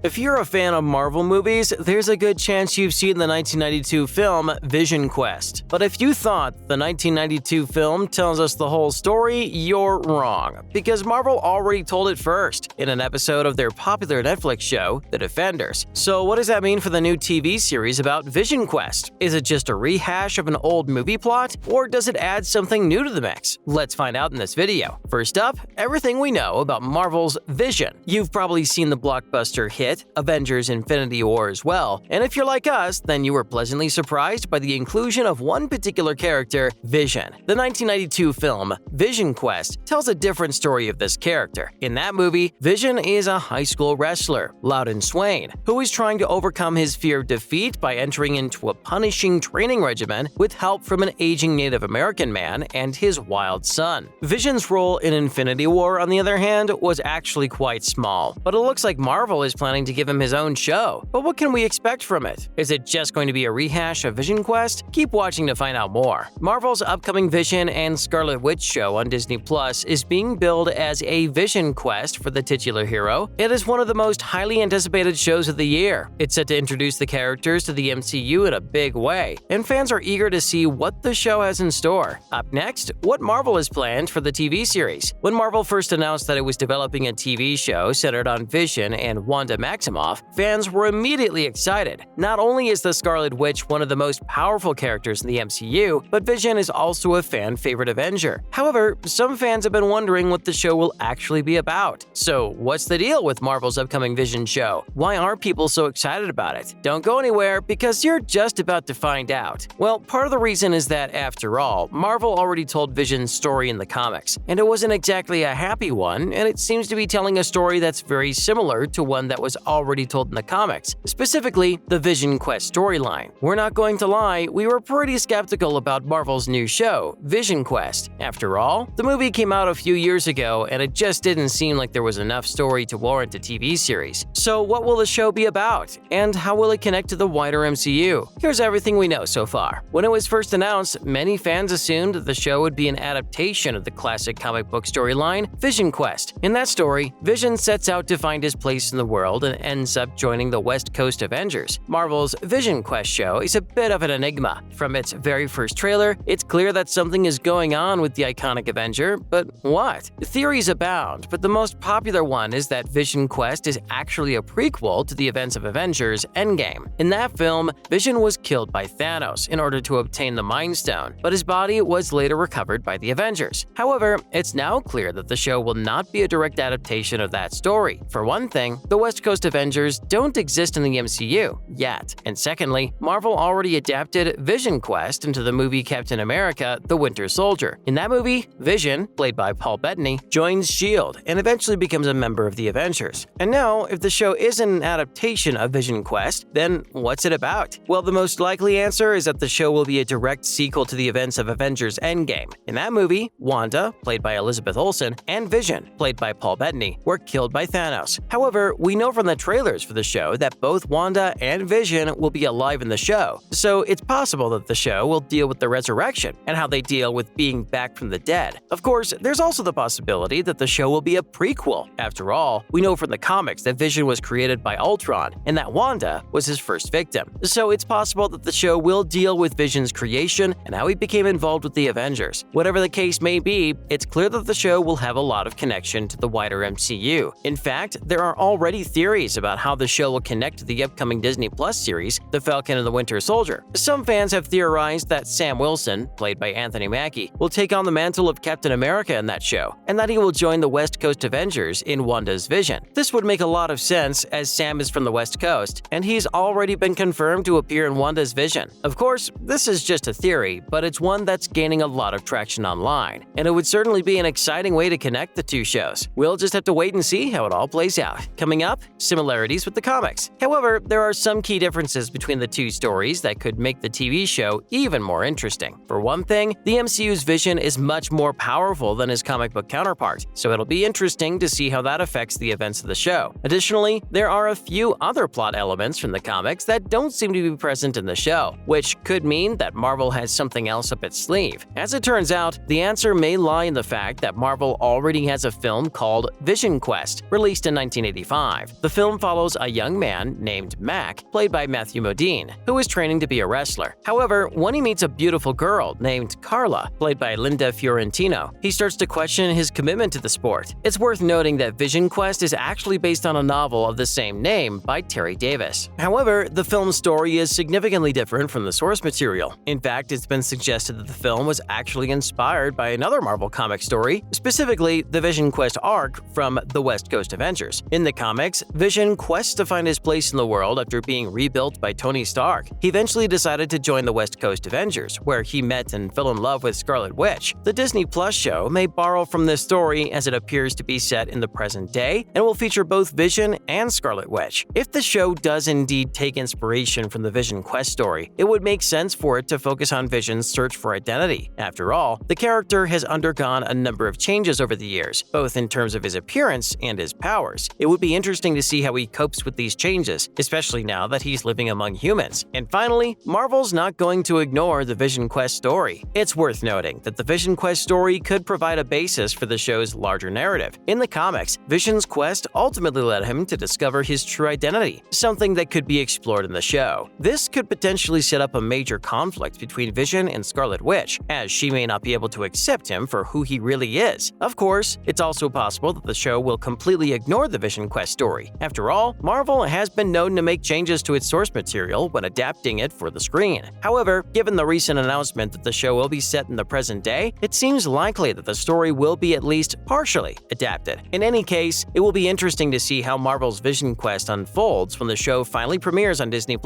If you're a fan of Marvel movies, there's a good chance you've seen the 1992 film Vision Quest. But if you thought the 1992 film tells us the whole story, you're wrong, because Marvel already told it first in an episode of their popular Netflix show, The Defenders. So what does that mean for the new TV series about Vision Quest? Is it just a rehash of an old movie plot, or does it add something new to the mix? Let's find out in this video. First up, everything we know about Marvel's Vision. You've probably seen the blockbuster hit Avengers Infinity War as well, and if you're like us, then you were pleasantly surprised by the inclusion of one particular character, Vision. The 1992 film Vision Quest tells a different story of this character. In that movie, Vision is a high school wrestler, Loudon Swain, who is trying to overcome his fear of defeat by entering into a punishing training regimen with help from an aging Native American man and his wild son. Vision's role in Infinity War, on the other hand, was actually quite small, but it looks like Marvel is planning to give him his own show. But what can we expect from it? Is it just going to be a rehash of Vision Quest? Keep watching to find out more. Marvel's upcoming Vision and Scarlet Witch show on Disney Plus is being billed as a Vision Quest for the titular hero. It is one of the most highly anticipated shows of the year. It's set to introduce the characters to the MCU in a big way, and fans are eager to see what the show has in store. Up next, what Marvel has planned for the TV series. When Marvel first announced that it was developing a TV show centered on Vision and Wanda Maximoff, fans were immediately excited. Not only is the Scarlet Witch one of the most powerful characters in the MCU, but Vision is also a fan-favorite Avenger. However, some fans have been wondering what the show will actually be about. So, what's the deal with Marvel's upcoming Vision show? Why are people so excited about it? Don't go anywhere, because you're just about to find out. Well, part of the reason is that, after all, Marvel already told Vision's story in the comics, and it wasn't exactly a happy one, and it seems to be telling a story that's very similar to one that was already told in the comics, specifically the Vision Quest storyline. We're not going to lie, we were pretty skeptical about Marvel's new show, Vision Quest. After all, the movie came out a few years ago, and it just didn't seem like there was enough story to warrant a TV series. So what will the show be about, and how will it connect to the wider MCU? Here's everything we know so far. When it was first announced, many fans assumed that the show would be an adaptation of the classic comic book storyline, Vision Quest. In that story, Vision sets out to find his place in the world and ends up joining the West Coast Avengers. Marvel's Vision Quest show is a bit of an enigma. From its very first trailer, it's clear that something is going on with the iconic Avenger, but what? Theories abound, but the most popular one is that Vision Quest is actually a prequel to the events of Avengers Endgame. In that film, Vision was killed by Thanos in order to obtain the Mind Stone, but his body was later recovered by the Avengers. However, it's now clear that the show will not be a direct adaptation of that story. For one thing, the West Coast Avengers don't exist in the MCU yet, and secondly, Marvel already adapted Vision Quest into the movie Captain America: The Winter Soldier. In that movie, Vision, played by Paul Bettany, joins S.H.I.E.L.D. and eventually becomes a member of the Avengers. And now, if the show isn't an adaptation of Vision Quest, then what's it about? Well, the most likely answer is that the show will be a direct sequel to the events of Avengers Endgame. In that movie, Wanda, played by Elizabeth Olsen, and Vision, played by Paul Bettany, were killed by Thanos. However, we know from the trailers for the show that both Wanda and Vision will be alive in the show, so it's possible that the show will deal with the resurrection and how they deal with being back from the dead. Of course, there's also the possibility that the show will be a prequel. After all, we know from the comics that Vision was created by Ultron and that Wanda was his first victim. So it's possible that the show will deal with Vision's creation and how he became involved with the Avengers. Whatever the case may be, it's clear that the show will have a lot of connection to the wider MCU. In fact, there are already theories about how the show will connect to the upcoming Disney Plus series, The Falcon and the Winter Soldier. Some fans have theorized that Sam Wilson, played by Anthony Mackie, will take on the mantle of Captain America in that show, and that he will join the West Coast Avengers in Wanda's Vision. This would make a lot of sense, as Sam is from the West Coast, and he's already been confirmed to appear in Wanda's Vision. Of course, this is just a theory, but it's one that's gaining a lot of traction online, and it would certainly be an exciting way to connect the two shows. We'll just have to wait and see how it all plays out. Coming up, similarities with the comics. However, there are some key differences between the two stories that could make the TV show even more interesting. For one thing, the MCU's Vision is much more powerful than his comic book counterpart, so it'll be interesting to see how that affects the events of the show. Additionally, there are a few other plot elements from the comics that don't seem to be present in the show, which could mean that Marvel has something else up its sleeve. As it turns out, the answer may lie in the fact that Marvel already has a film called Vision Quest, released in 1985. The film follows a young man named Mac, played by Matthew Modine, who is training to be a wrestler. However, when he meets a beautiful girl named Carla, played by Linda Fiorentino, he starts to question his commitment to the sport. It's worth noting that Vision Quest is actually based on a novel of the same name by Terry Davis. However, the film's story is significantly different from the source material. In fact, it's been suggested that the film was actually inspired by another Marvel comic story, specifically the Vision Quest arc from the West Coast Avengers. In the comics, Vision quests to find his place in the world after being rebuilt by Tony Stark. He eventually decided to join the West Coast Avengers, where he met and fell in love with Scarlet Witch. The Disney Plus show may borrow from this story as it appears to be set in the present day and will feature both Vision and Scarlet Witch. If the show does indeed take inspiration from the Vision Quest story, it would make sense for it to focus on Vision's search for identity. After all, the character has undergone a number of changes over the years, both in terms of his appearance and his powers. It would be interesting to see how he copes with these changes, especially now that he's living among humans. And finally, Marvel's not going to ignore the Vision Quest story. It's worth noting that the Vision Quest story could provide a basis for the show's larger narrative. In the comics, Vision's quest ultimately led him to discover his true identity, something that could be explored in the show. This could potentially set up a major conflict between Vision and Scarlet Witch, as she may not be able to accept him for who he really is. Of course, it's also possible that the show will completely ignore the Vision Quest story. After all, Marvel has been known to make changes to its source material when adapting it for the screen. However, given the recent announcement that the show will be set in the present day, it seems likely that the story will be at least partially adapted. In any case, it will be interesting to see how Marvel's Vision Quest unfolds when the show finally premieres on Disney+.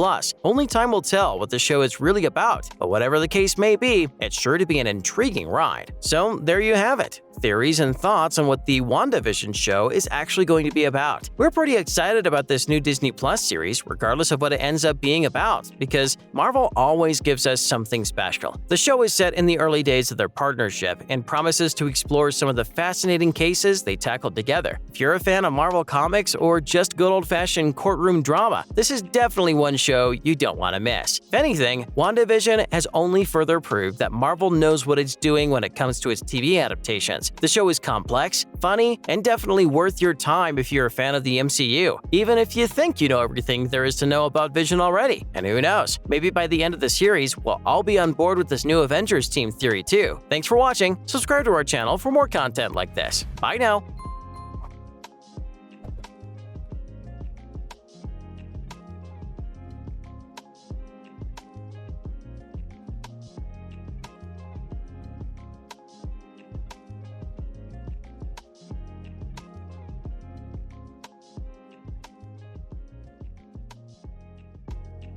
Only time will tell what the show is really about, but whatever the case may be, it's sure to be an intriguing ride. So there you have it. Theories and thoughts on what the WandaVision show is actually going to be about. We're pretty excited about this new Disney Plus series, regardless of what it ends up being about, because Marvel always gives us something special. The show is set in the early days of their partnership and promises to explore some of the fascinating cases they tackled together. If you're a fan of Marvel Comics or just good old-fashioned courtroom drama, this is definitely one show you don't want to miss. If anything, WandaVision has only further proved that Marvel knows what it's doing when it comes to its TV adaptations. The show is complex, funny, and definitely worth your time if you're a fan of the MCU, even if you think you know everything there is to know about Vision already. And who knows, maybe by the end of the series, we'll all be on board with this new Avengers team theory too. Thanks for watching, subscribe to our channel for more content like this. Bye now!